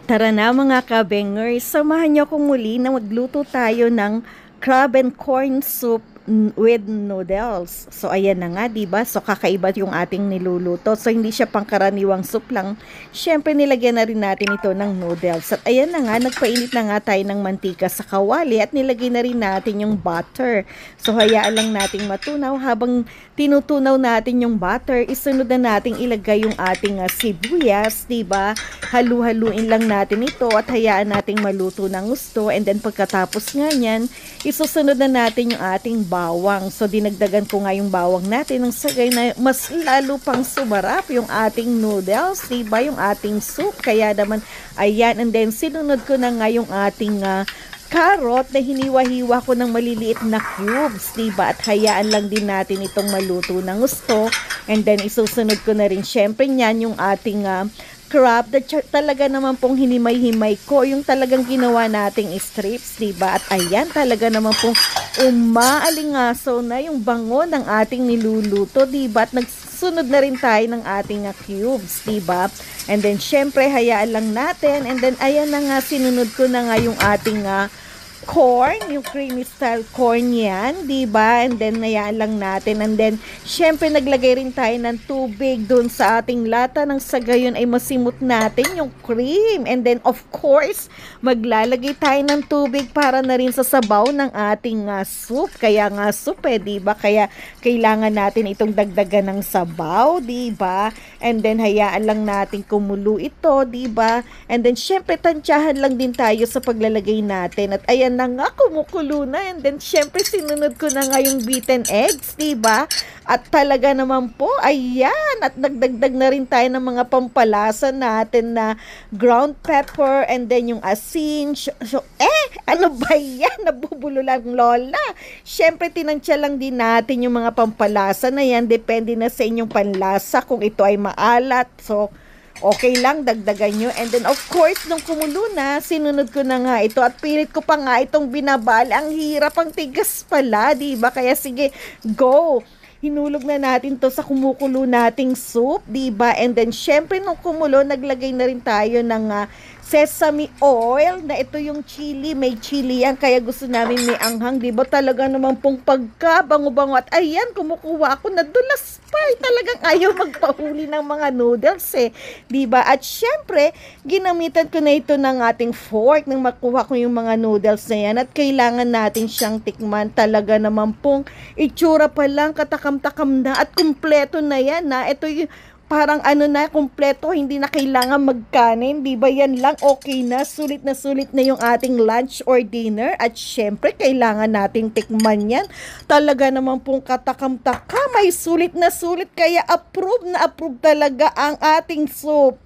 Tara na mga kabengers, samahan niyo akong muli na magluto tayo ng crab and corn soup with noodles. So ayan na nga, 'di ba? So kakaiba yung ating niluluto. So hindi siya pangkaraniwang soup lang. Syempre nilagyan na rin natin ito ng noodles. At ayan na nga, nagpainit na nga tayo ng mantika sa kawali at nilagay na rin natin yung butter. So hayaan lang nating matunaw. Habang tinutunaw natin yung butter, isunod na nating ilagay yung ating sibuyas, 'di ba? Halu-haluin lang natin ito at hayaan nating maluto ng gusto. And then pagkatapos nga niyan, isusunod na natin yung ating bawang. So dinagdagan ko nga yung bawang natin ng sagay na mas lalo pang sumarap yung ating noodles, diba? Yung ating soup. Kaya naman, ayan. And then sinunod ko na nga yung ating carrot na hiniwa-hiwa ko ng maliliit na cubes, diba? At hayaan lang din natin itong maluto ng gusto. And then isusunod ko na rin syempre niyan yung ating crab na talaga naman pong hinimay-himay ko, yung talagang ginawa nating strips, diba? At ayan, talaga naman pong umaalingaso na yung bango ng ating niluluto, diba? At nagsunod na rin tayo ng ating cubes, diba? And then, syempre, hayaan lang natin. And then, ayan na nga, sinunod ko na nga yung ating corn, yung creamy style corn yan, diba? And then, hayaan lang natin. And then, syempre, naglagay rin tayo ng tubig dun sa ating lata nang sa gayon ay masimot natin yung cream. And then, of course, maglalagay tayo ng tubig para na rin sa sabaw ng ating soup. Kaya nga soup diba? Kaya kailangan natin itong dagdagan ng sabaw, diba? And then, hayaan lang natin kumulo ito, diba? And then, syempre, tansyahan lang din tayo sa paglalagay natin. At ayan na nga, kumukulo na. And then, syempre, sinunod ko na nga yung beaten eggs, diba? At talaga naman po, ayan. At nagdagdag na rin tayo ng mga pampalasa natin na ground pepper and then yung asin. So, ano ba yan? Nabubulo lang lola. Syempre, tinansya lang din natin yung mga pampalasa na yan. Depende na sa inyong panlasa kung ito ay maalat. So, okay lang, dagdagan nyo. And then, of course, nung kumulo na, sinunod ko na nga ito at pilit ko pa nga itong binabal. Ang hirap, ang tigas pala, diba? Kaya sige, go! Hinulog na natin to sa kumukulo nating soup, diba? And then, syempre, nung kumulo, naglagay na rin tayo ng sesame oil, na ito yung chili, may chili yan, kaya gusto namin may anghang, diba? Talaga naman pong pagkabango-bango. At ayan, kumukuha ako, nadulas pa, talagang ayaw magpahuli ng mga noodles diba? At syempre, ginamitan ko na ito ng ating fork nang makuha ko yung mga noodles na yan at kailangan natin siyang tikman. Talaga naman pong itsura pa lang, katakam-takam na at kumpleto na yan ito yung parang na, kumpleto, hindi na kailangan magkanin, di ba? Yan lang, okay na sulit na yung ating lunch or dinner. At syempre, kailangan nating tikman yan. Talaga naman pong katakam-takam, may sulit na sulit, kaya approve na approve talaga ang ating soup.